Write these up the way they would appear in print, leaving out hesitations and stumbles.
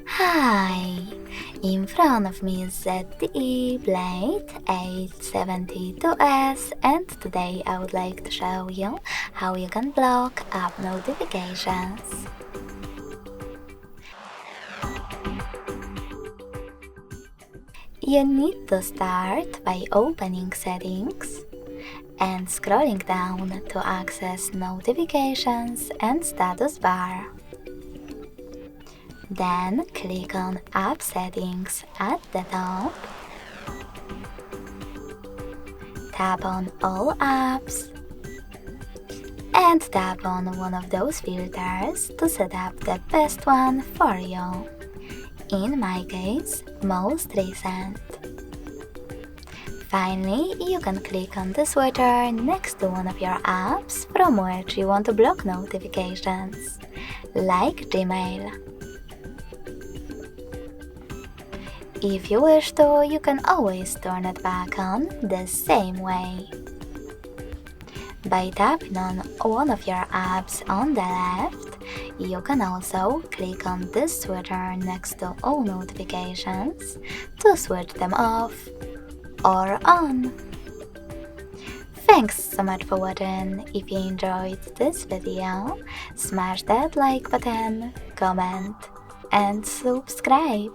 Hi! In front of me is ZTE Blade A72S, and today I would like to show you how you can block app notifications. You need to start by opening Settings and scrolling down to access Notifications and Status Bar. Then click on App Settings at the top. Tap on All Apps and tap on one of those filters to set up the best one for you. In my case, Most Recent. Finally, you can click on the switcher next to one of your apps from which you want to block notifications, like Gmail. If you wish to, you can always turn it back on the same way. By tapping on one of your apps on the left, you can also click on this switcher next to all notifications to switch them off or on. Thanks so much for watching. If you enjoyed this video, smash that like button, comment and subscribe.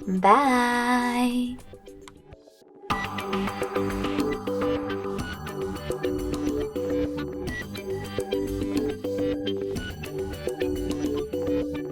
Bye!